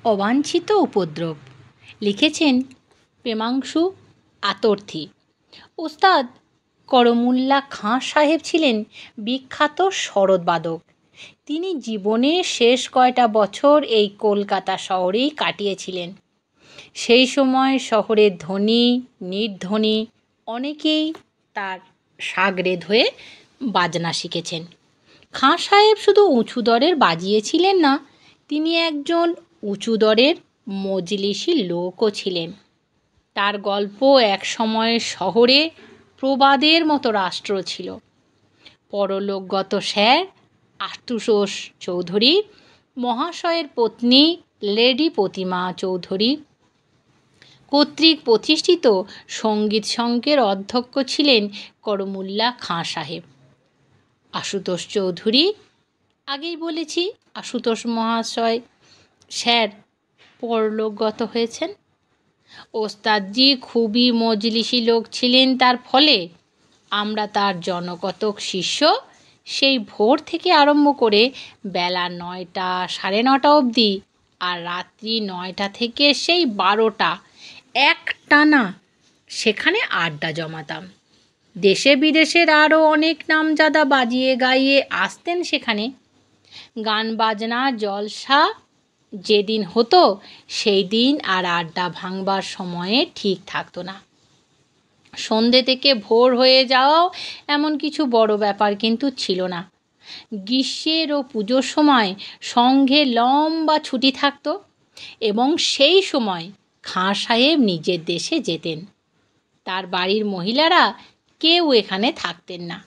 অবাঞ্ছিত উপদ্রব। লিখেছেন প্রেমাংশু আতর্থী। ওস্তাদ করমুল্লা খাঁ সাহেব ছিলেন বিখ্যাত সরোদবাদক। তিনি জীবনের শেষ কয়টা বছর এই কলকাতা শহরেই কাটিয়েছিলেন। সেই সময় শহরের ধনী নির্ধনী অনেকেই তার সাগরেদ হয়ে বাজনা শিখেছেন। খাঁ সাহেব শুধু উঁচু দরের বাজিয়েছিলেন না, তিনি একজন উঁচু দরের মজলিসি লোকও ছিলেন। তার গল্প এক সময় শহরে প্রবাদের মতো রাষ্ট্র ছিল। পরলোকগত স্যার আশুতোষ চৌধুরী মহাশয়ের পত্নী লেডি প্রতিমা চৌধুরী কর্তৃক প্রতিষ্ঠিত সঙ্গীত সংঘের অধ্যক্ষ ছিলেন করমুল্লা খাঁ সাহেব। আশুতোষ চৌধুরী, আগেই বলেছি আশুতোষ মহাশয় স্যার পরলোকগত হয়েছেন। ওস্তাদজি খুবই মজলিসি লোক ছিলেন, তার ফলে আমরা তার জনকতক শিষ্য সেই ভোর থেকে আরম্ভ করে বেলা 9টা 9:30 অবধি আর রাত্রি 9টা থেকে সেই 12টা একটানা সেখানে আড্ডা জমাতাম। দেশে বিদেশের আরও অনেক নামজাদা বাজিয়ে গাইয়ে আসতেন সেখানে। গান বাজনা জলসা যেদিন হতো সেই দিন আর আড্ডা ভাঙবার সময়ে ঠিক থাকতো না। সন্ধে থেকে ভোর হয়ে যাওয়াও এমন কিছু বড় ব্যাপার কিন্তু ছিল না। গ্রীষ্মের ও পুজোর সময় সঙ্ঘে লম্বা ছুটি থাকতো এবং সেই সময় খাঁ সাহেব নিজের দেশে যেতেন। তার বাড়ির মহিলারা কেউ এখানে থাকতেন না।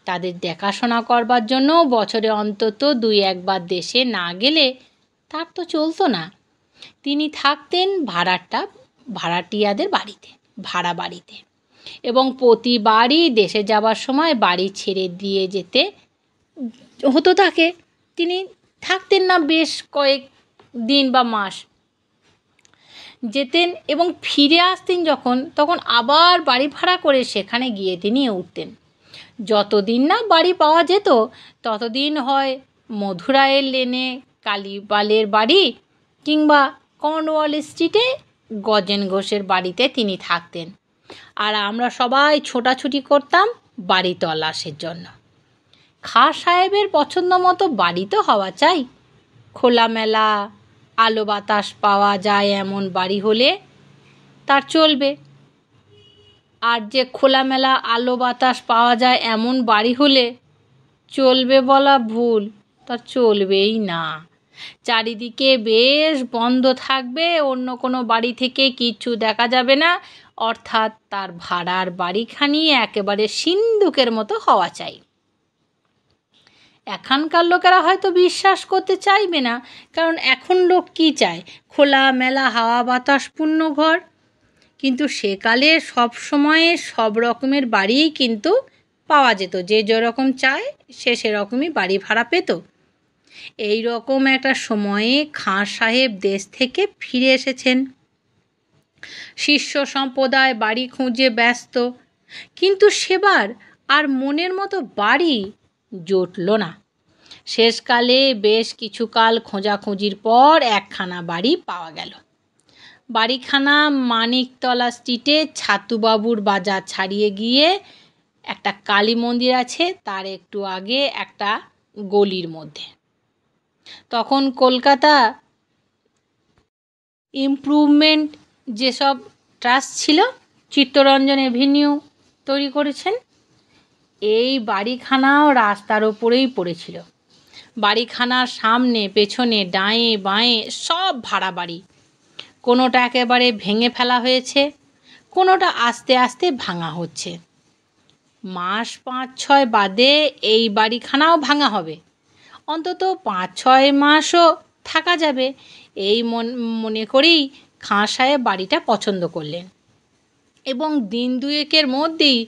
তাদের দেখাশোনা করবার জন্য বছরে অন্তত 2-1 বার দেশে না গেলে তার তো চলতো না। তিনি থাকতেন ভাড়াটিয়াদের বাড়িতে, ভাড়া বাড়িতে, এবং প্রতিবারই দেশে যাবার সময় বাড়ি ছেড়ে দিয়ে যেতে হতো তাকে। তিনি থাকতেন না বেশ কয়েক দিন বা মাস, যেতেন এবং ফিরে আসতেন তখন আবার বাড়ি ভাড়া করে সেখানে গিয়ে তিনি উঠতেন। যতদিন না বাড়ি পাওয়া যেত ততদিন হয় মধুরায়ের লেনে কালীপালের বাড়ি কিংবা কর্নওয়াল স্ট্রিটে গজেন ঘোষের বাড়িতে তিনি থাকতেন, আর আমরা সবাই ছোটাছুটি করতাম বাড়ি তল্লাশের জন্য। খাঁ সাহেবের পছন্দ মতো বাড়ি তো হওয়া চাই। খোলামেলা আলো বাতাস পাওয়া যায় এমন বাড়ি হলে তার চলবে, আর যে খোলামেলা আলো বাতাস পাওয়া যায় এমন বাড়ি হলে চলবে বলা ভুল, তার চলবেই না। চারিদিকে বেশ বন্ধ থাকবে, অন্য কোনো বাড়ি থেকে কিচ্ছু দেখা যাবে না, অর্থাৎ তার ভাড়ার বাড়িখানি একেবারে সিন্দুকের মতো হওয়া চাই। এখনকার লোকেরা হয়তো বিশ্বাস করতে চাইবে না, কারণ এখন লোক কী চায়? খোলা মেলা হাওয়া বাতাসপূর্ণ ঘর। কিন্তু সেকালে সব সময়ে সব রকমের বাড়িই কিন্তু পাওয়া যেত। যে যেরকম চায় সে সেরকমই বাড়ি ভাড়া পেত। এই রকম একটা সময়ে খাঁ সাহেব দেশ থেকে ফিরে এসেছেন। শিষ্য সম্প্রদায় বাড়ি খুঁজে ব্যস্ত, কিন্তু সেবার আর মনের মতো বাড়ি জুটল না। শেষকালে বেশ কিছুকাল খোঁজাখুঁজির পর একখানা বাড়ি পাওয়া গেল। বাড়িখানা মানিকতলা স্ট্রিটে ছাতুবাবুর বাজার ছাড়িয়ে গিয়ে একটা কালী মন্দির আছে, তার একটু আগে একটা গলির মধ্যে। তখন কলকাতা ইমপ্রুভমেন্ট যেসব ট্রাস্ট ছিল, চিত্তরঞ্জন এভিনিউ তৈরি করেছেন, এই বাড়িখানাও রাস্তার ওপরেই পড়েছিল। বাড়িখানার সামনে পেছনে ডাঁয়ে বাঁয়ে সব ভাড়া বাড়ি। কোনোটা একেবারে ভেঙে ফেলা হয়েছে, কোনোটা আস্তে আস্তে ভাঙা হচ্ছে। মাস 5-6 বাদে এই বাড়িখানাও ভাঙা হবে। অন্তত 5-6 মাসও থাকা যাবে, এই মনে করেই খাঁ সাহেব বাড়িটা পছন্দ করলেন এবং দিন 2-এর মধ্যেই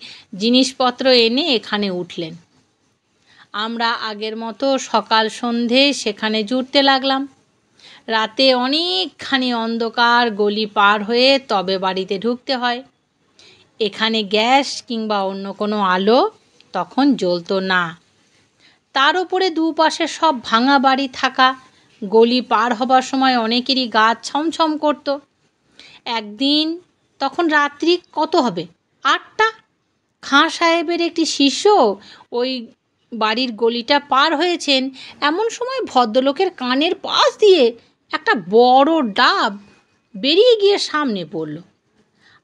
জিনিসপত্র এনে এখানে উঠলেন। আমরা আগের মতো সকাল সন্ধে সেখানে জুটতে লাগলাম। রাতে অনেকখানি অন্ধকার গলি পার হয়ে তবে বাড়িতে ঢুকতে হয়। এখানে গ্যাস কিংবা অন্য কোনো আলো তখন জ্বলতো না। তার উপরে দুপাশে সব ভাঙা বাড়ি থাকা, গলি পার হবার সময় অনেকেরই গা ছমছম করত। একদিন তখন রাত্রি কত হবে, 8টা। খাঁ সাহেবের একটি শিষ্য ওই বাড়ির গলিটা পার হয়েছেন, এমন সময় ভদ্রলোকের কানের পাশ দিয়ে একটা বড় ডাব বেরিয়ে গিয়ে সামনে পড়ল।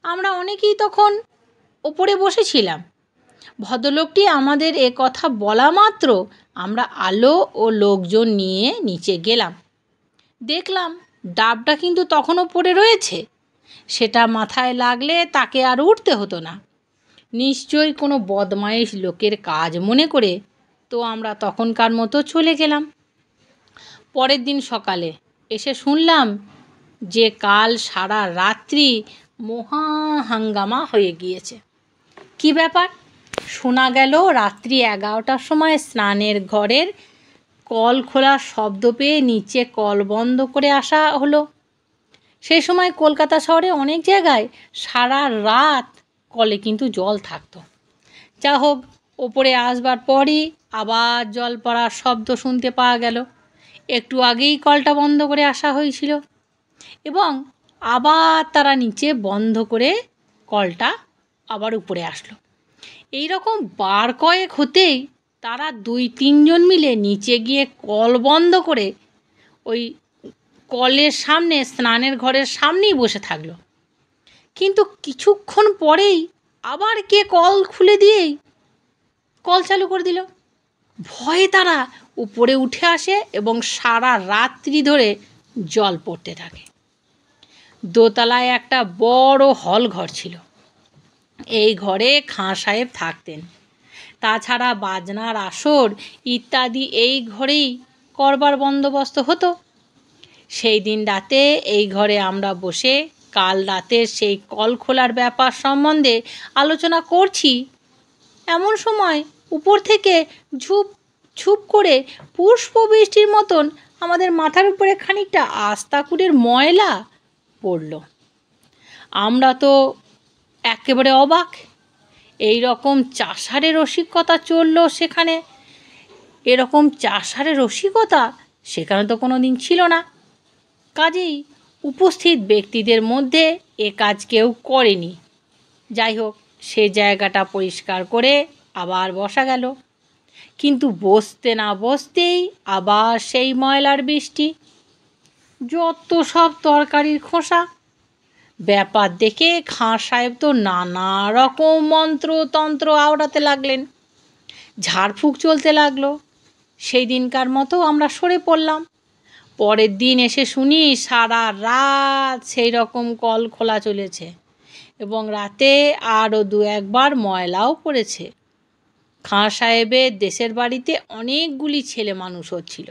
আমরা অনেকেই তখন ওপরে বসেছিলাম। ভদ্রলোকটি আমাদের এ কথা বলা মাত্র আমরা আলো ও লোকজন নিয়ে নিচে গেলাম। দেখলাম ডাবটা কিন্তু তখনও পড়ে রয়েছে। সেটা মাথায় লাগলে তাকে আর উঠতে হতো না। নিশ্চয়ই কোনো বদমাইশ লোকের কাজ মনে করে তো আমরা তখনকার মতো চলে গেলাম। পরের দিন সকালে এসে শুনলাম যে কাল সারা রাত্রি মহা হাঙ্গামা হয়ে গিয়েছে। কি ব্যাপার? শোনা গেল রাত্রি 11টার সময় স্নানের ঘরের কল খোলার শব্দ পেয়ে নিচে কল বন্ধ করে আসা হলো। সেই সময় কলকাতা শহরে অনেক জায়গায় সারা রাত কলে কিন্তু জল থাকতো। যা হোক, ওপরে আসবার পরই আবার জল পড়ার শব্দ শুনতে পাওয়া গেল। একটু আগেই কলটা বন্ধ করে আসা হয়েছিল এবং আবার তারা নিচে বন্ধ করে কলটা আবার উপরে আসলো। এই রকম বার কয়েক হতেই তারা 2-3 জন মিলে নিচে গিয়ে কল বন্ধ করে ওই কলের সামনে, স্নানের ঘরের সামনেই বসে থাকলো। কিন্তু কিছুক্ষণ পরেই আবার কে কল খুলে দিয়েই কল চালু করে দিল। ভয়ে তারা উপরে উঠে আসে এবং সারা রাত্রি ধরে জল পড়তে থাকে। দোতলায় একটা বড় হল ঘর ছিল। এই ঘরে খাঁ সাহেব থাকতেন। তাছাড়া বাজনার আসর ইত্যাদি এই ঘরেই করবার বন্দোবস্ত হতো। সেই দিন রাতে এই ঘরে আমরা বসে কাল রাতের সেই কল খোলার ব্যাপার সম্বন্ধে আলোচনা করছি। এমন সময় উপর থেকে ঝুপ ঝুপ করে পুষ্পবৃষ্টির মতন আমাদের মাথার উপরে খানিকটা আস্তাকুড়ের ময়লা পড়ল। আমরা তো একেবারে অবাক। এই রকম চাষারে রসিকতা চলল সেখানে। এরকম চাষারে রসিকতা সেখানে তো কোনো দিন ছিল না। কাজেই উপস্থিত ব্যক্তিদের মধ্যে এ কাজ কেউ করেনি। যাই হোক, সে জায়গাটা পরিষ্কার করে আবার বসা গেল। কিন্তু বসতে না বসতেই আবার সেই ময়লার বৃষ্টি, যত সব তরকারির খোসা। ব্যাপার দেখে খাঁ সাহেব তো নানা রকম মন্ত্রতন্ত্র আওড়াতে লাগলেন। ঝাড়ফুঁক চলতে লাগলো। সেই দিনকার মতো আমরা সরে পড়লাম। পরের দিন এসে শুনি সারা রাত সেই রকম কল খোলা চলেছে এবং রাতে আরও 2-1বার ময়লাও পড়েছে। খাঁ সাহেবের দেশের বাড়িতে অনেকগুলি ছেলে মানুষ হচ্ছিল।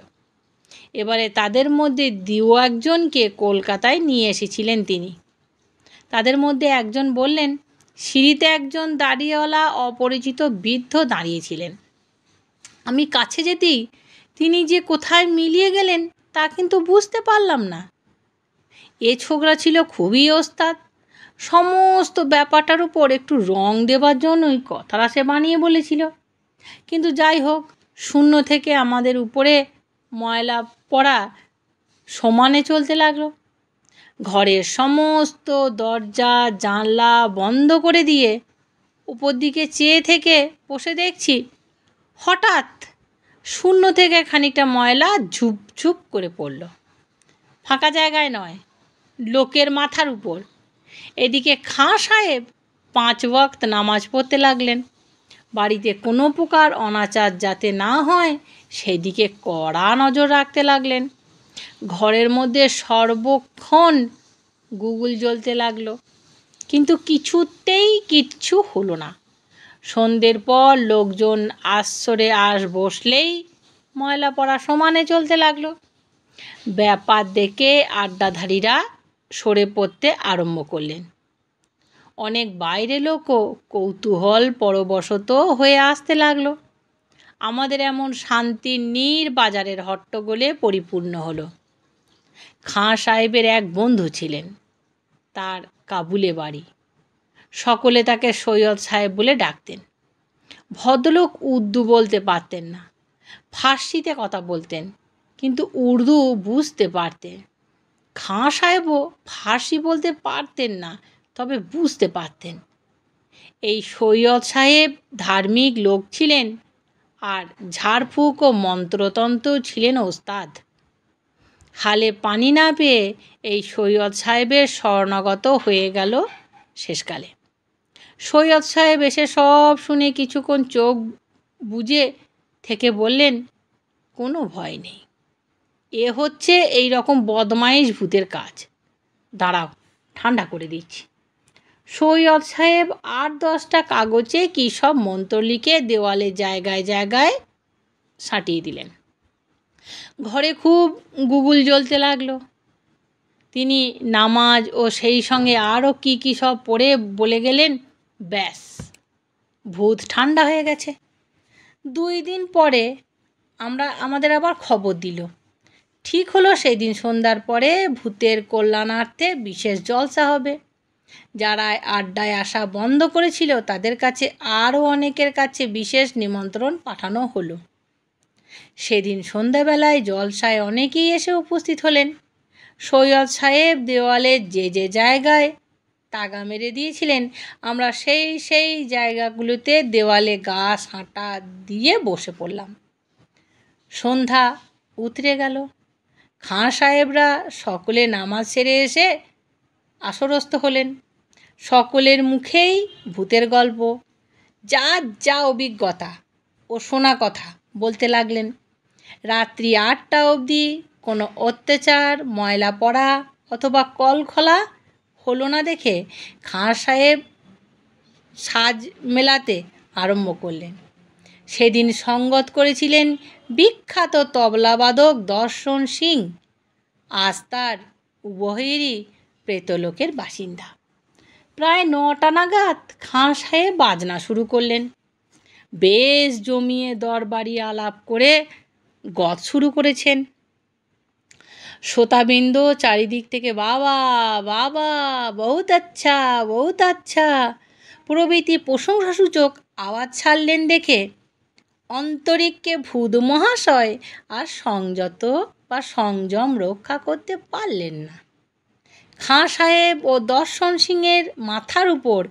এবারে তাদের মধ্যে 2-1জনকে কলকাতায় নিয়ে এসেছিলেন তিনি। তাদের মধ্যে একজন বললেন, সিঁড়িতে একজন দাড়িওয়ালা অপরিচিত বৃদ্ধ দাঁড়িয়েছিলেন। আমি কাছে যেতেই তিনি যে কোথায় মিলিয়ে গেলেন তা কিন্তু বুঝতে পারলাম না। এ ছোকরা ছিল খুবই ওস্তাদ। সমস্ত ব্যাপারটার উপর একটু রং দেবার জন্যই কথাটা সে বানিয়ে বলেছিল। কিন্তু যাই হোক, শূন্য থেকে আমাদের উপরে ময়লা পড়া সমানে চলতে লাগলো। ঘরের সমস্ত দরজা জানলা বন্ধ করে দিয়ে উপর দিকে চেয়ে থেকে বসে দেখছি, হঠাৎ শূন্য থেকে খানিকটা ময়লা ঝুপ ঝুপ করে পড়ল। ফাঁকা জায়গায় নয়, লোকের মাথার উপর। এদিকে খাঁ সাহেব 5 ওয়াক্ত নামাজ পড়তে লাগলেন। বাড়িতে কোনো প্রকার অনাচার যাতে না হয় সেদিকে কড়া নজর রাখতে লাগলেন। ঘরের মধ্যে সর্বক্ষণ গুগল জ্বলতে লাগলো, কিন্তু কিছুতেই কিচ্ছু হলো না। সন্ধ্যের পর লোকজন আসরে বসলেই ময়লা পড়া সমানে চলতে লাগলো। ব্যাপার দেখে আড্ডাধারীরা সরে পড়তে আরম্ভ করলেন। অনেক বাইরে লোকও কৌতূহল পরবশত হয়ে আসতে লাগলো। আমাদের এমন শান্তির নীড় বাজারের হট্টগোলে পরিপূর্ণ হলো। খাঁ সাহেবের এক বন্ধু ছিলেন, তার কাবুলে বাড়ি। সকলে তাকে সৈয়দ সাহেব বলে ডাকতেন। ভদ্রলোক উর্দু বলতে পারতেন না, ফার্সিতে কথা বলতেন। কিন্তু উর্দু বুঝতে পারতেন। খাঁ সাহেবও ফার্সি বলতে পারতেন না, তবে বুঝতে পারতেন। এই সৈয়দ সাহেব ধার্মিক লোক ছিলেন, আর ঝাড়ফুঁক ও মন্ত্রতন্ত্রেও ছিলেন ওস্তাদ। হালে পানি না পেয়ে এই সৈয়দ সাহেবের শরণাগত হয়ে গেল শেষকালে। সৈয়দ সাহেব এসে সব শুনে কিছুক্ষণ চোখ বুজে থেকে বললেন, কোনো ভয় নেই, এ হচ্ছে এই রকম বদমাইশ ভূতের কাজ। দাঁড়াও, ঠান্ডা করে দিচ্ছি। সৈয়দ সাহেব 8-10টা কাগজে কী সব মন্ত্র লিখে দেওয়ালে জায়গায় জায়গায় সাঁটিয়ে দিলেন। ঘরে খুব গুগুল জ্বলতে লাগলো। তিনি নামাজ ও সেই সঙ্গে আরও কী কী সব পড়ে বলে গেলেন, ব্যাস, ভূত ঠান্ডা হয়ে গেছে। 2 দিন পরে আমাদের আবার খবর দিল। ঠিক হলো সেই দিন সন্ধ্যার পরে ভূতের কল্যাণার্থে বিশেষ জলসা হবে। যারা আড্ডায় আসা বন্ধ করেছিল তাদের কাছে আরও অনেকের কাছে বিশেষ নিমন্ত্রণ পাঠানো হলো। সেদিন সন্ধ্যাবেলায় জলসায় অনেকেই এসে উপস্থিত হলেন। সৈয়দ সাহেব দেওয়ালে যে যে জায়গায় তাগা মেরে দিয়েছিলেন, আমরা সেই জায়গাগুলোতে দেওয়ালে গা সাঁটা দিয়ে বসে পড়লাম। সন্ধ্যা উতরে গেল। খাঁ সাহেবরা সকলে নামাজ সেরে এসে আসরস্থ হলেন। সকলের মুখেই ভূতের গল্প, যা অভিজ্ঞতা ও শোনা কথা বলতে লাগলেন। রাত্রি 8টা অবধি কোনো অত্যাচার, ময়লা পড়া অথবা কল খোলা হলো না দেখে খাঁ সাহেব সাজ মেলাতে আরম্ভ করলেন। সেদিন সঙ্গত করেছিলেন বিখ্যাত তবলাবাদক দর্শন সিং, আজ তার উভয়েরই প্রেতলোকের বাসিন্দা। প্রায় 9টা নাগাদ খাঁ সাহেব বাজনা শুরু করলেন। বেশ জমিয়ে দরবারি আলাপ করে গত শুরু করেছেন। শ্রোতাবৃন্দ চারিদিক থেকে বাবা বাবা, বহুত আচ্ছা, বহুত আচ্ছা প্রভৃতি প্রশংসাসূচক আওয়াজ ছাড়লেন দেখে অন্তরিক্ষে ভূত মহাশয় আর সংযম রক্ষা করতে পারলেন না। খাঁ সাহেব ও দর্শন সিংয়ের মাথার উপর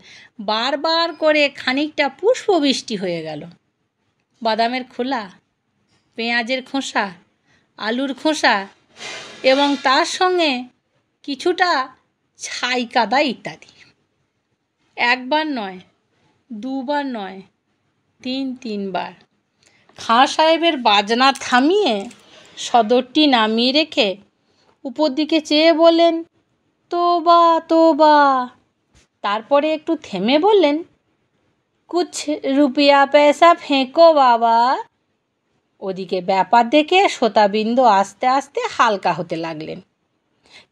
বারবার করে খানিকটা পুষ্পবৃষ্টি হয়ে গেল। বাদামের খোলা, পেঁয়াজের খোসা, আলুর খোসা এবং তার সঙ্গে কিছুটা ছাই কাদা ইত্যাদি। একবার নয়, 2বার নয়, 3বার। খাঁ সাহেবের বাজনা থামিয়ে সদরটি নামিয়ে রেখে উপর দিকে চেয়ে বললেন, তোবা তোবা। তারপরে একটু থেমে বললেন, কুছ রুপিয়া পয়সা ফেঁকো বাবা। ওদিকে ব্যাপার দেখে শ্রোতাবৃন্দ আস্তে আস্তে হালকা হতে লাগলেন,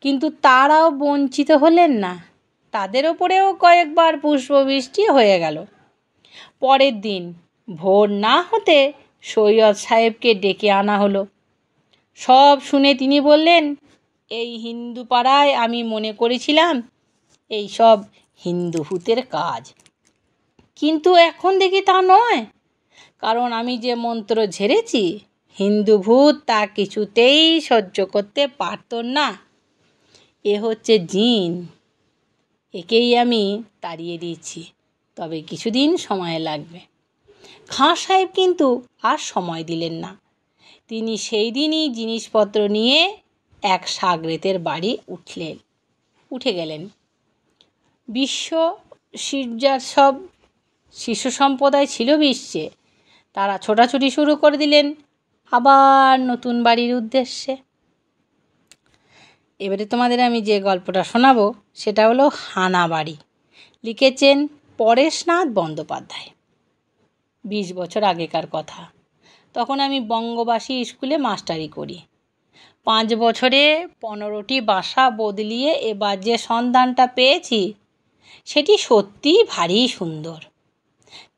কিন্তু তারাও বঞ্চিত হলেন না। তাদের ওপরেও কয়েকবার পুষ্পবৃষ্টি হয়ে গেল। পরের দিন ভোর না হতে সৈয়দ সাহেবকে ডেকে আনা হলো। সব শুনে তিনি বললেন, এই হিন্দু পাড়ায় আমি মনে করেছিলাম এই সব হিন্দু ভূতের কাজ, কিন্তু এখন দেখি তা নয়। কারণ আমি যে মন্ত্র ঝেড়েছি, হিন্দু ভূত তা কিছুতেই সহ্য করতে পারত না। এ হচ্ছে জিন, একেই আমি তাড়িয়ে দিচ্ছি, তবে কিছুদিন সময় লাগবে। খাঁ সাহেব কিন্তু আর সময় দিলেন না। তিনি সেই দিনই জিনিসপত্র নিয়ে এক সাগরেতের বাড়ি উঠে গেলেন। বিশ্ব শির্জার সব শিশু সম্প্রদায় ছিল বিশ্বে। তারা ছোটাছুটি শুরু করে দিলেন আবার নতুন বাড়ির উদ্দেশ্যে। এবারে তোমাদের আমি যে গল্পটা শোনাবো সেটা হলো হানাবাড়ি। লিখেছেন পরেশনাথ বন্দ্যোপাধ্যায়। 20 বছর আগেকার কথা। তখন আমি বঙ্গবাসী স্কুলে মাস্টারি করি। 5 বছরে 15টি বাসা বদলিয়ে এবার যে সন্ধানটা পেয়েছি সেটি সত্যিই ভারী সুন্দর।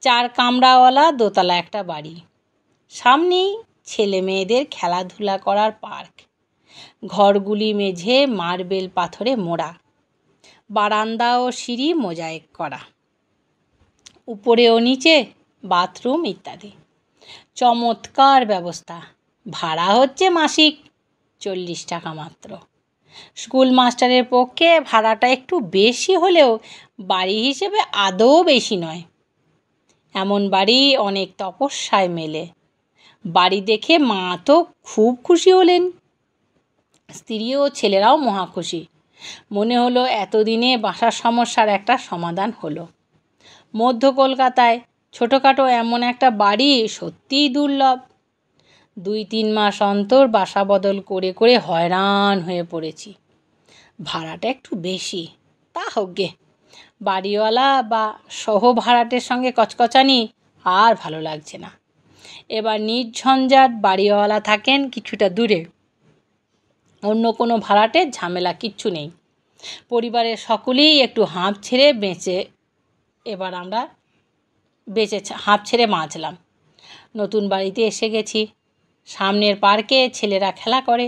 4 কামরাওয়ালা দোতলা একটা বাড়ি, সামনেই ছেলে মেয়েদের খেলাধুলা করার পার্ক, ঘরগুলি মেঝে মার্বেল পাথরে মোড়া, বারান্দা ও সিঁড়ি মোজাইক করা, উপরে ও নিচে বাথরুম ইত্যাদি। চমৎকার ব্যবস্থা। ভাড়া হচ্ছে মাসিক 40 টাকা মাত্র। স্কুল মাস্টারের পক্ষে ভাড়াটা একটু বেশি হলেও বাড়ি হিসেবে আদৌ বেশি নয়। এমন বাড়ি অনেক তপস্যায় মেলে। বাড়ি দেখে মা তো খুব খুশি হলেন, স্ত্রী ও ছেলেরাও মহা খুশি। মনে হলো এতদিনে বাসার সমস্যার একটা সমাধান হলো। মধ্য কলকাতায় ছোটোখাটো এমন একটা বাড়ি সত্যিই দুর্লভ। 2-3 মাস অন্তর বাসা বদল করে করে হয়রান হয়ে পড়েছি। ভাড়াটা একটু বেশি, তা হোক গে। বাড়িওয়ালা বা সহ ভাড়াটের সঙ্গে কচকচানি আর ভালো লাগছে না। এবার নির্ঝঞ্ঝাট বাড়িওয়ালা থাকেন কিছুটা দূরে, অন্য কোনো ভাড়াটের ঝামেলা কিচ্ছু নেই। পরিবারের সকলেই একটু হাঁপ ছেড়ে হাঁপ ছেড়ে বাঁচলাম। নতুন বাড়িতে এসে গেছি। সামনের পার্কে ছেলেরা খেলা করে,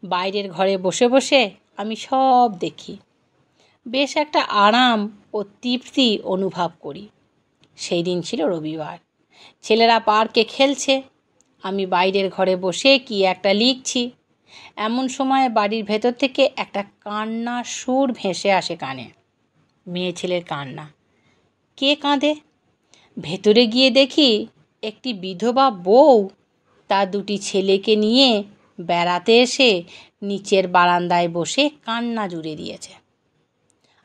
বাইরের ঘরে বসে বসে আমি সব দেখি। বেশ একটা আরাম ও তৃপ্তি অনুভব করি। সেই দিন ছিল রবিবার। ছেলেরা পার্কে খেলছে, আমি বাইরের ঘরে বসে কি একটা লিখছি। এমন সময় বাড়ির ভেতর থেকে একটা কান্নার সুর ভেসে আসে কানে। মেয়ে ছেলের কান্না। কে কাঁদে? ভেতরে গিয়ে দেখি একটি বিধবা বউ তার 2টি ছেলেকে নিয়ে বেড়াতে এসে নিচের বারান্দায় বসে কান্না জুড়ে দিয়েছে।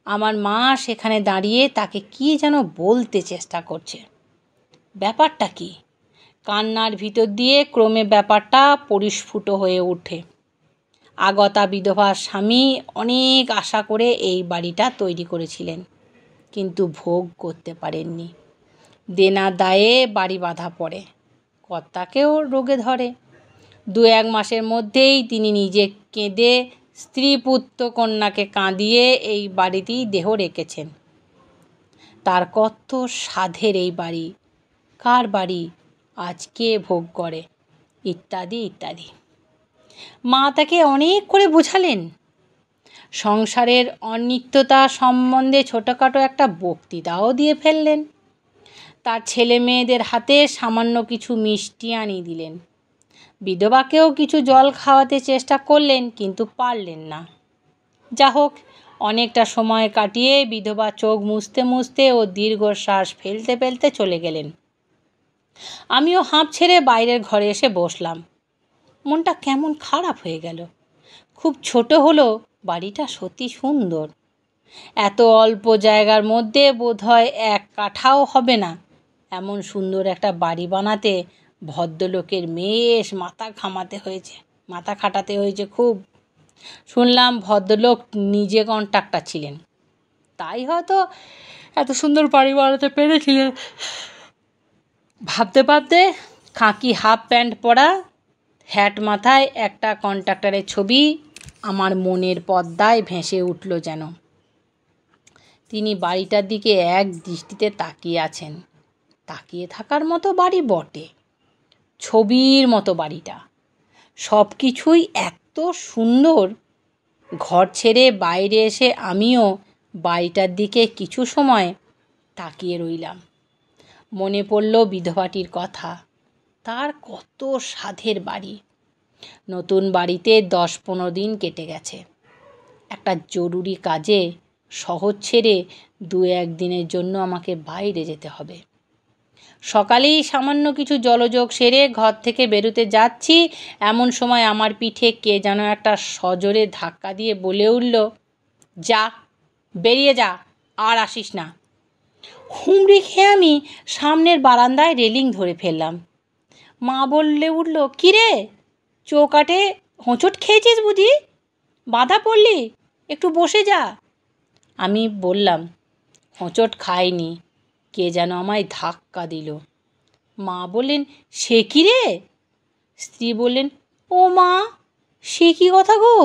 আমার মা সেখানে দাঁড়িয়ে তাকে কী যেন বলতে চেষ্টা করছে। ব্যাপারটা কি? কান্নার ভিতর দিয়ে ক্রমে ব্যাপারটা পরিস্ফুট হয়ে ওঠে। আগতা বিধবার স্বামী অনেক আশা করে এই বাড়িটা তৈরি করেছিলেন, কিন্তু ভোগ করতে পারেননি। দেনা দায়ে বাড়ি বাঁধা পড়ে, কর্তাকেও রোগে ধরে। 2-1 মাসের মধ্যেই তিনি নিজে কেঁদে স্ত্রী পুত্র কন্যাকে কাঁদিয়ে এই বাড়িতেই দেহ রেখেছেন। তার কত সাধের এই বাড়ি, কার বাড়ি, আজ কে ভোগ করে, ইত্যাদি ইত্যাদি। মা তাকে অনেক করে বোঝালেন। সংসারের অনিত্যতা সম্বন্ধে ছোটোখাটো একটা বক্তৃতাও দিয়ে ফেললেন। তার ছেলে মেয়েদের হাতে সামান্য কিছু মিষ্টি আনিয়ে দিলেন। বিধবাকেও কিছু জল খাওয়াতে চেষ্টা করলেন, কিন্তু পারলেন না। যা হোক, অনেকটা সময় কাটিয়ে বিধবা চোখ মুছতে মুছতে ও দীর্ঘশ্বাস ফেলতে ফেলতে চলে গেলেন। আমিও হাঁপ ছেড়ে বাইরের ঘরে এসে বসলাম। মনটা কেমন খারাপ হয়ে গেল। খুব ছোট হলো বাড়িটা সত্যি সুন্দর। এত অল্প জায়গার মধ্যে বোধহয় 1 কাঠাও হবে না এমন সুন্দর একটা বাড়ি বানাতে ভদ্রলোকের বেশ মাথা খাটাতে হয়েছে খুব। শুনলাম ভদ্রলোক নিজে কন্ট্রাক্টর ছিলেন, তাই হয়তো এত সুন্দর বাড়ি বানাতে পেরেছিলেন। ভাবতে ভাবতে খাকি হাফ প্যান্ট পরা, হ্যাট মাথায় একটা কন্ট্রাক্টরের ছবি আমার মনের পর্দায় ভেসে উঠল যেন। তিনি বাড়িটার দিকে এক দৃষ্টিতে তাকিয়ে আছেন। তাকিয়ে থাকার মতো বাড়ি বটে, ছবির মতো বাড়িটা। সব কিছুই এত সুন্দর। ঘর ছেড়ে বাইরে এসে আমিও বাড়িটার দিকে কিছু সময় তাকিয়ে রইলাম। মনে পড়ল বিধবাটির কথা। তার কত সাধের বাড়ি। নতুন বাড়িতে 10-15 দিন কেটে গেছে। একটা জরুরি কাজে শহর ছেড়ে 2-1 দিনের জন্য আমাকে বাইরে যেতে হবে। সকালেই সামান্য কিছু জলযোগ সেরে ঘর থেকে বেরোতে যাচ্ছি, এমন সময় আমার পিঠে কে যেন একটা সজোরে ধাক্কা দিয়ে বলে উঠল, যা, বেরিয়ে যা, আর আসিস না। হুমড়ি খেয়ে আমি সামনের বারান্দায় রেলিং ধরে ফেললাম। মা বললে উঠল, কী রে, চৌকাঠে হোঁচট খেয়েছিস বুঝি? বাধা পড়লি, একটু বসে যা। আমি বললাম, হোঁচট খাইনি, কে যেন আমায় ধাক্কা দিল। মা বললেন, সে কি রে? স্ত্রী বললেন, ও মা, সে কি কথা গো,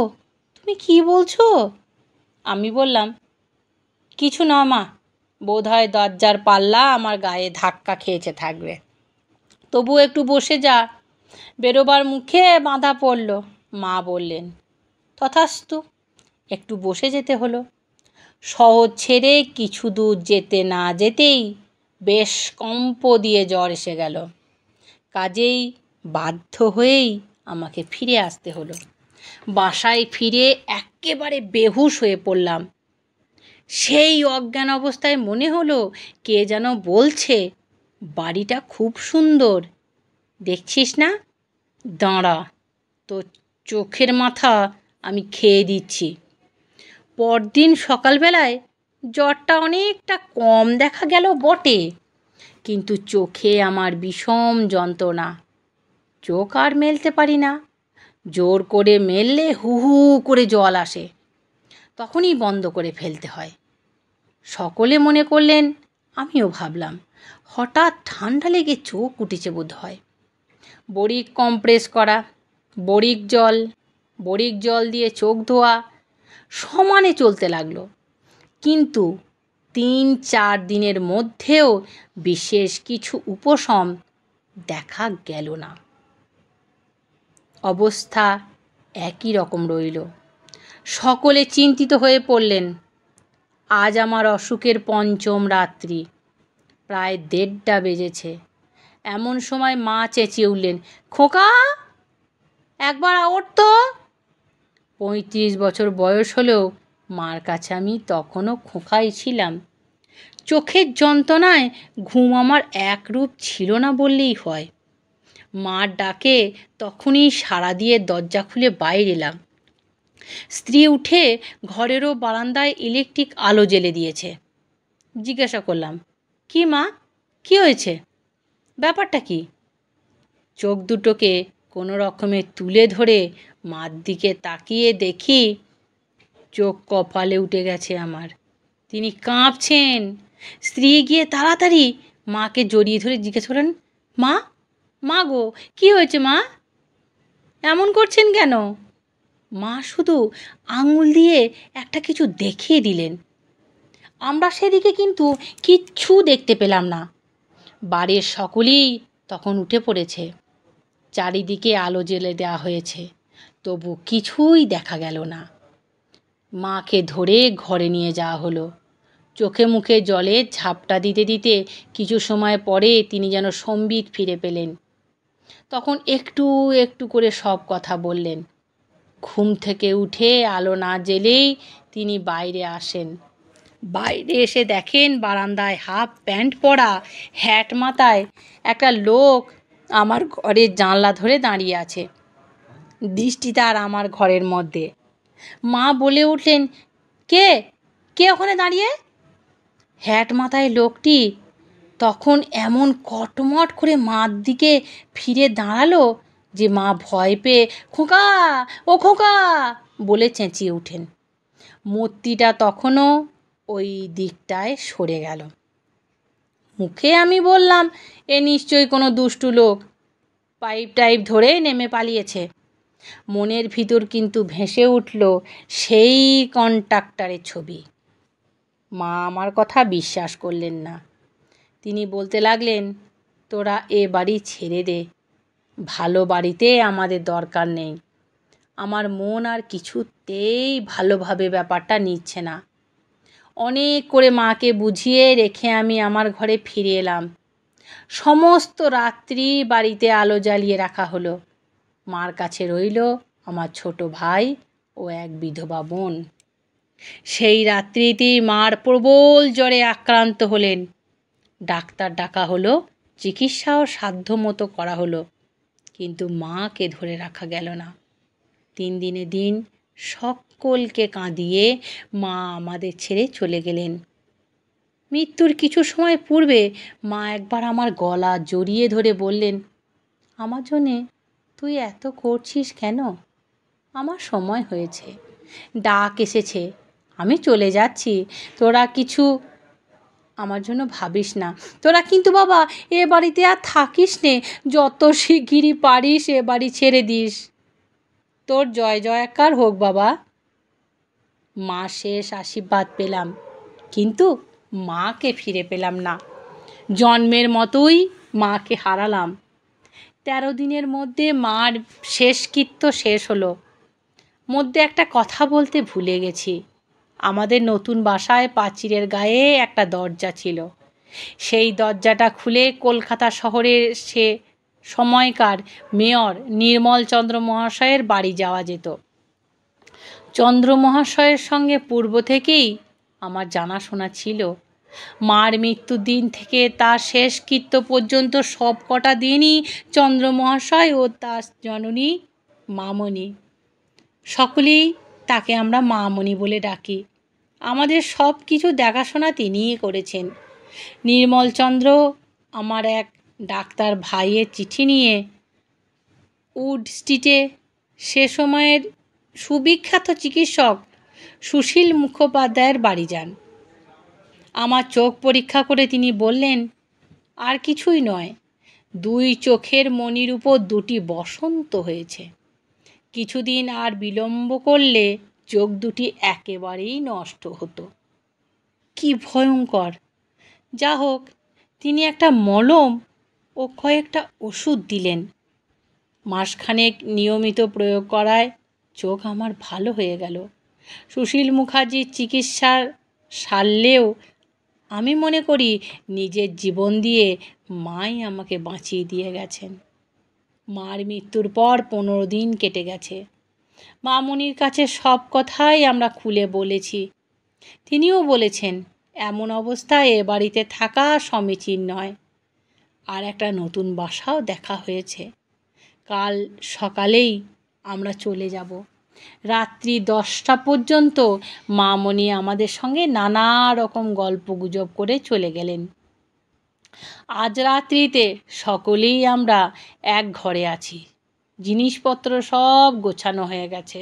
তুমি কি বলছো? আমি বললাম, কিছু না মা, বোধহয় দরজার পাল্লা আমার গায়ে ধাক্কা খেয়েছে থাকবে, তবু একটু বসে যা। বেরোবার মুখে বাঁধা পড়ল। মা বললেন, তথাস্তু। একটু বসে যেতে হলো। শহর ছেড়ে কিছু দূর যেতে না যেতেই বেশ কম্প দিয়ে জ্বর এসে গেল। কাজেই বাধ্য হয়েই আমাকে ফিরে আসতে হলো। বাসায় ফিরে একেবারে বেহুশ হয়ে পড়লাম। সেই অজ্ঞান অবস্থায় মনে হলো কে যেন বলছে, বাড়িটা খুব সুন্দর, দেখছিস না? দাঁড়া, তো চোখের মাথা আমি খেয়ে দিচ্ছি। পরদিন সকালবেলায় জ্বরটা অনেকটা কম দেখা গেল বটে, কিন্তু চোখে আমার বিষম যন্ত্রণা। চোখ আর মেলতে পারি না। জোর করে মেললে হু হু করে জল আসে, তখনই বন্ধ করে ফেলতে হয়। সকলে মনে করলেন, আমিও ভাবলাম হঠাৎ ঠান্ডা লেগে চোখ উঠেছে বোধ হয়। বড়িক কম্প্রেস করা, বড়িক জল দিয়ে চোখ ধোয়া সমানে চলতে লাগলো। কিন্তু ৩-৪ দিনের মধ্যেও বিশেষ কিছু উপশম দেখা গেল না। অবস্থা একই রকম রইল। সকলে চিন্তিত হয়ে পড়লেন। আজ আমার অসুখের পঞ্চম রাত্রি, প্রায় ১:৩০ বেজেছে। এমন সময় মা চেঁচিয়ে উঠলেন, খোকা, একবার ওঠ তো। ৩৫ বছর বয়স হলেও মার কাছে আমি তখনও খোকাই ছিলাম। চোখের যন্ত্রণায় ঘুম আমার একরূপ ছিল না বললেই হয়। মার ডাকে তখনই সাড়া দিয়ে দরজা খুলে বাইরে এলাম। স্ত্রী উঠে ঘরেরও বারান্দায় ইলেকট্রিক আলো জ্বেলে দিয়েছে। জিজ্ঞাসা করলাম, কি মা, কি হয়েছে, ব্যাপারটা কি? চোখ দুটোকে কোনো রকমে তুলে ধরে মার দিকে তাকিয়ে দেখি চোখ কপালে উঠে গেছে আমার। তিনি কাঁপছেন। স্ত্রী গিয়ে তাড়াতাড়ি মাকে জড়িয়ে ধরে জিজ্ঞেস করেন, মা গো, কি হয়েছে মা, এমন করছেন কেন? মা শুধু আঙুল দিয়ে একটা কিছু দেখিয়ে দিলেন। আমরা সেদিকে কিন্তু কিচ্ছু দেখতে পেলাম না। বাড়ির সকলেই তখন উঠে পড়েছে। চারিদিকে আলো জ্বেলে দেওয়া হয়েছে, তবু কিছুই দেখা গেল না। মাকে ধরে ঘরে নিয়ে যাওয়া হলো। চোখে মুখে জলের ঝাপটা দিতে দিতে কিছু সময় পরে তিনি যেন সম্বিত ফিরে পেলেন। তখন একটু একটু করে সব কথা বললেন। ঘুম থেকে উঠে আলো না জ্বেলেই তিনি বাইরে আসেন। বাইরে এসে দেখেন বারান্দায় হাফ প্যান্ট পরা, হ্যাট মাথায় একটা লোক আমার ঘরের জানলা ধরে দাঁড়িয়ে আছে। দৃষ্টি তার আমার ঘরের মধ্যে। মা বলে উঠলেন, কে কে ওখানে দাঁড়িয়ে? হ্যাট মাথায় লোকটি তখন এমন কটমট করে মার দিকে ফিরে দাঁড়ালো যে মা ভয় পেয়ে খোকা, ও খোকা বলে চেঁচিয়ে উঠেন। মূর্তিটা তখনও ওই দিকটায় সরে গেল। মুখে আমি বললাম, এ নিশ্চয়ই কোনো দুষ্টু লোক, পাইপ ধরে নেমে পালিয়েছে। মনের ভিতর কিন্তু ভেসে উঠল সেই কন্ট্রাক্টরের ছবি। মা আমার কথা বিশ্বাস করলেন না। তিনি বলতে লাগলেন, তোরা এ বাড়ি ছেড়ে দে, ভালো বাড়িতে আমাদের দরকার নেই। আমার মন আর কিছুতেই ভালোভাবে ব্যাপারটা নিচ্ছে না। অনেক করে মাকে বুঝিয়ে রেখে আমি আমার ঘরে ফিরে এলাম। সমস্ত রাত্রি বাড়িতে আলো জ্বালিয়ে রাখা হলো। মার কাছে রইল আমার ছোট ভাই ও এক বিধবা বোন। সেই রাত্রিতেই মার প্রবল জ্বরে আক্রান্ত হলেন। ডাক্তার ডাকা হলো, চিকিৎসাও সাধ্যমতো করা হলো, কিন্তু মাকে ধরে রাখা গেল না। 3 দিনে দিন সকলকে কাঁদিয়ে মা আমাদের ছেড়ে চলে গেলেন। মৃত্যুর কিছু সময় পূর্বে মা একবার আমার গলা জড়িয়ে ধরে বললেন, আমার জন্যে তুই এত করছিস কেন? আমার সময় হয়েছে, ডাক এসেছে, আমি চলে যাচ্ছি, তোরা কিছু আমার জন্য ভাবিস না। তোরা কিন্তু বাবা এ বাড়িতে আর থাকিস নে, যত শিগগিরই পারিস এ বাড়ি ছেড়ে দিস। তোর জয় জয়কার হোক বাবা। মা শেষ আশীর্বাদ পেলাম, কিন্তু মাকে ফিরে পেলাম না। জন্মের মতোই মাকে হারালাম। 13 দিনের মধ্যে মার শেষকৃত্য শেষ হলো। মধ্যে একটা কথা বলতে ভুলে গেছি। আমাদের নতুন বাসায় প্রাচীরের গায়ে একটা দরজা ছিল। সেই দরজাটা খুলে কলকাতা শহরের সে সময়কার মেয়র নির্মলচন্দ্র মহাশয়ের বাড়ি যাওয়া যেত। চন্দ্র মহাশয়ের সঙ্গে পূর্ব থেকেই আমার জানাশোনা ছিল। মার মৃত্যুর দিন থেকে তার শেষকৃত্য পর্যন্ত সব কটা দিনই চন্দ্র মহাশয় ও তার জননী মামনি, সকলেই তাকে আমরা মামনি বলে ডাকি। আমাদের সব কিছু দেখাশোনা তিনিই করেছেন। নির্মলচন্দ্র আমার এক ডাক্তার ভাইয়ের চিঠি নিয়ে উড স্ট্রিটে সে সময়ের সুবিখ্যাত চিকিৎসক সুশীল মুখোপাধ্যায়ের বাড়ি যান। আমার চোখ পরীক্ষা করে তিনি বললেন, আর কিছুই নয়, 2 চোখের মণির উপর 2টি বসন্ত হয়েছে। কিছুদিন আর বিলম্ব করলে চোখ দুটি একেবারেই নষ্ট হতো। কি ভয়ঙ্কর! যা হোক, তিনি একটা মলম ও কয়েকটা ওষুধ দিলেন। মাসখানেক নিয়মিত প্রয়োগ করায় চোখ আমার ভালো হয়ে গেল। সুশীল মুখার্জির চিকিৎসার সারলেও আমি মনে করি নিজের জীবন দিয়ে মাই আমাকে বাঁচিয়ে দিয়ে গেছেন। মার মৃত্যুর পর 15 দিন কেটে গেছে। মামনির কাছে সব কথাই আমরা খুলে বলেছি। তিনিও বলেছেন, এমন অবস্থায় এ বাড়িতে থাকা সমীচীন নয়। আর একটা নতুন বাসাও দেখা হয়েছে। কাল সকালেই আমরা চলে যাব। রাত্রি 10টা পর্যন্ত মামনি আমাদের সঙ্গে নানা রকম গল্পগুজব করে চলে গেলেন। আজ রাত্রিতে সকলেই আমরা এক ঘরে আছি। জিনিসপত্র সব গোছানো হয়ে গেছে।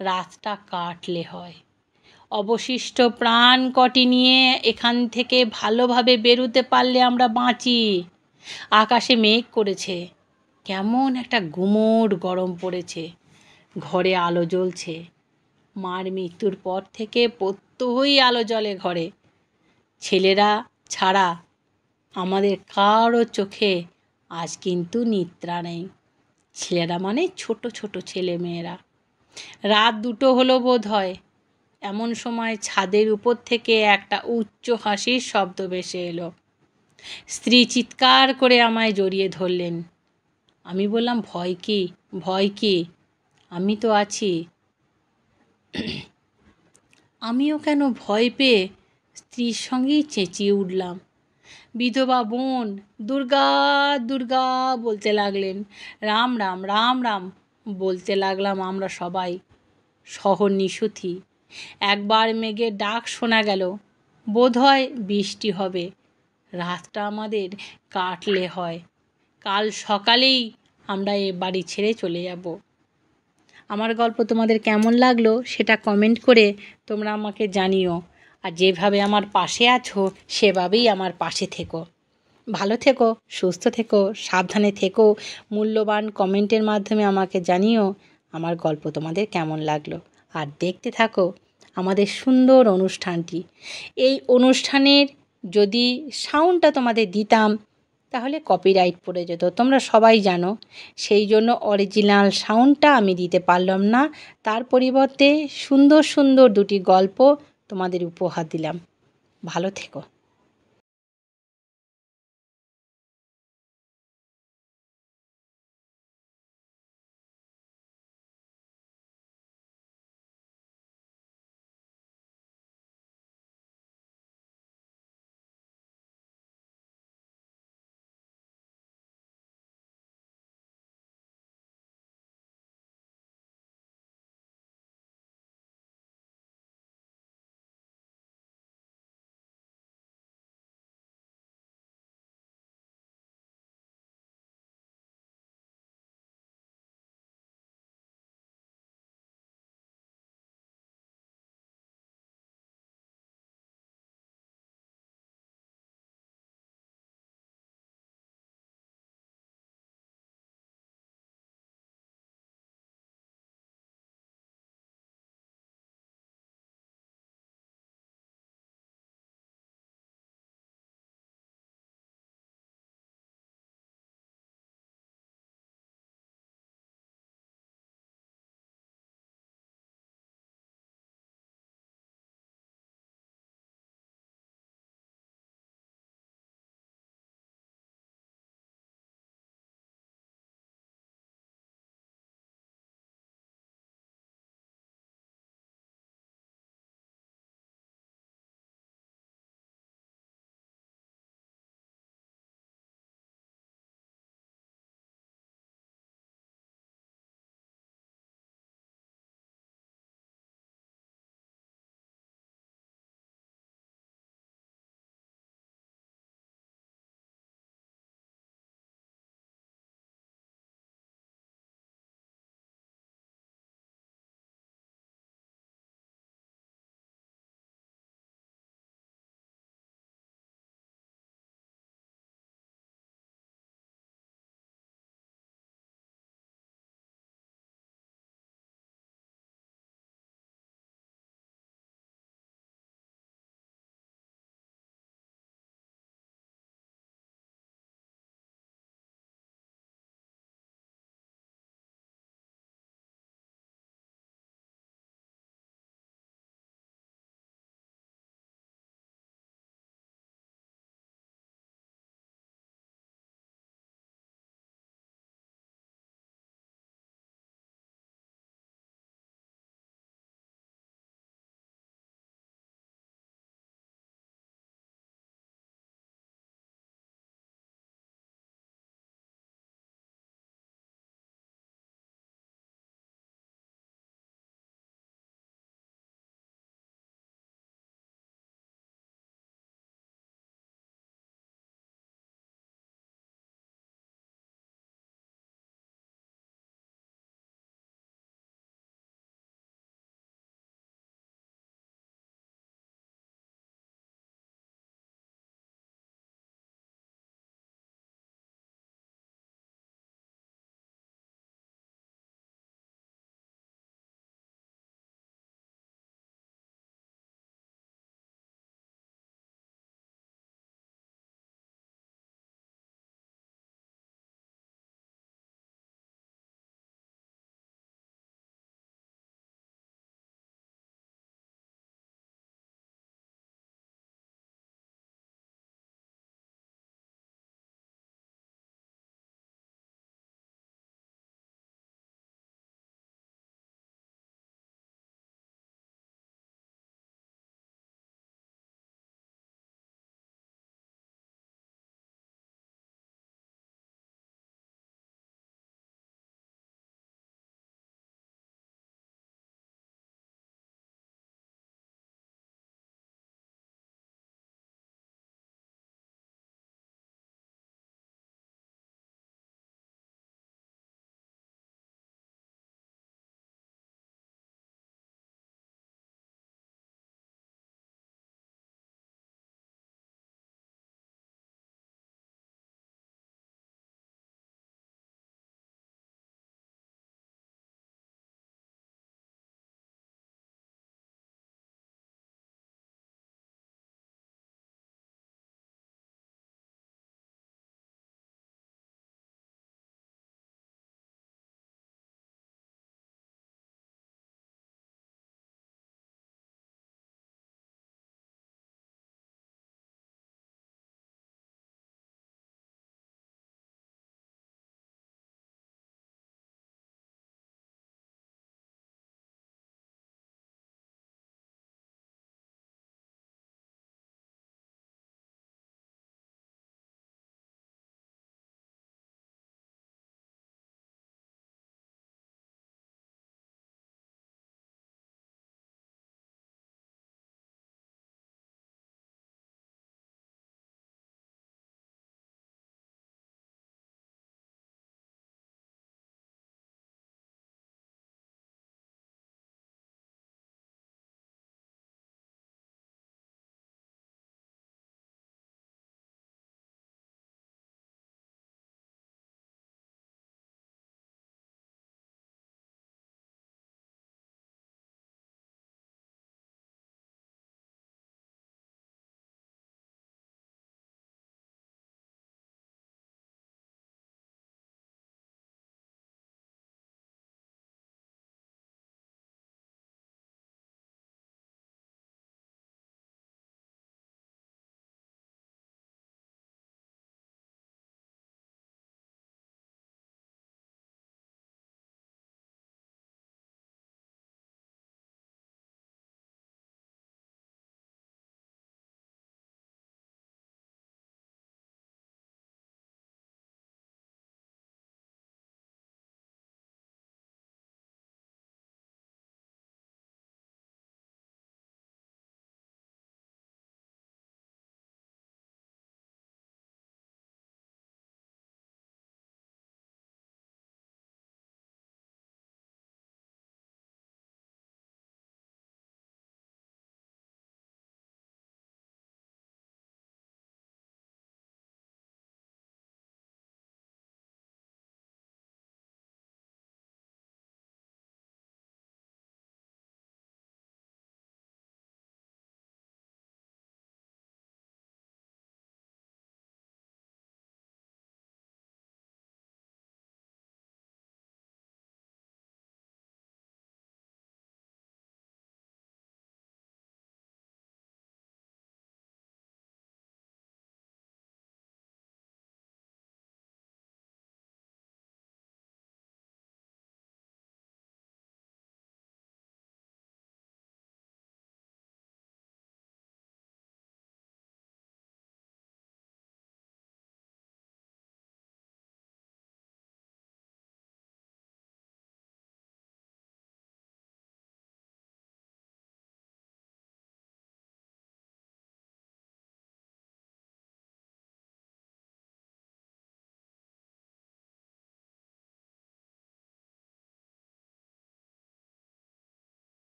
রাতটা কাটলে হয়। অবশিষ্ট প্রাণ কটি নিয়ে এখান থেকে ভালোভাবে বেরোতে পারলে আমরা বাঁচি। আকাশে মেঘ করেছে, কেমন একটা গুমোট গরম পড়েছে। ঘরে আলো জ্বলছে। মার মৃত্যুর পর থেকে প্রত্যহই আলো জ্বলে ঘরে। ছেলেরা ছাড়া আমাদের কারো চোখে আজ কিন্তু নিদ্রা নেই। ছেলেরা মানে ছোট ছোট ছেলে মেয়েরা। রাত 2টো হলো বোধ হয়। এমন সময় ছাদের উপর থেকে একটা উচ্চ হাসির শব্দ ভেসে এলো। স্ত্রী চিৎকার করে আমায় জড়িয়ে ধরলেন। আমি বললাম, ভয় কি, ভয় কি, আমি তো আছি। আমিও কেন ভয় পেয়ে স্ত্রীর সঙ্গেই চেঁচিয়ে উঠলাম। বিধবা বোন দুর্গা দুর্গা বলতে লাগলেন। রাম রাম রাম রাম বলতে লাগলাম আমরা সবাই। শহর নিশুতি। একবার মেঘের ডাক শোনা গেল। বোধ হয় বৃষ্টি হবে। রাতটা আমাদের কাটলে হয়। কাল সকালেই আমরা এ বাড়ি ছেড়ে চলে যাব। আমার গল্প তোমাদের কেমন লাগলো সেটা কমেন্ট করে তোমরা আমাকে জানিও। আর যেভাবে আমার পাশে আছো সেভাবেই আমার পাশে থেকো। ভালো থেকো, সুস্থ থেকো, সাবধানে থেকো। মূল্যবান কমেন্টের মাধ্যমে আমাকে জানিও আমার গল্প তোমাদের কেমন লাগলো। আর দেখতে থাকো আমাদের সুন্দর অনুষ্ঠানটি। এই অনুষ্ঠানের যদি সাউন্ডটা তোমাদের দিতাম তাহলে কপিরাইট পড়ে যেত, তোমরা সবাই জানো। সেই জন্য অরিজিনাল সাউন্ডটা আমি দিতে পারলাম না। তার পরিবর্তে সুন্দর সুন্দর 2টি গল্প তোমাদের উপহার দিলাম। ভালো থেকো।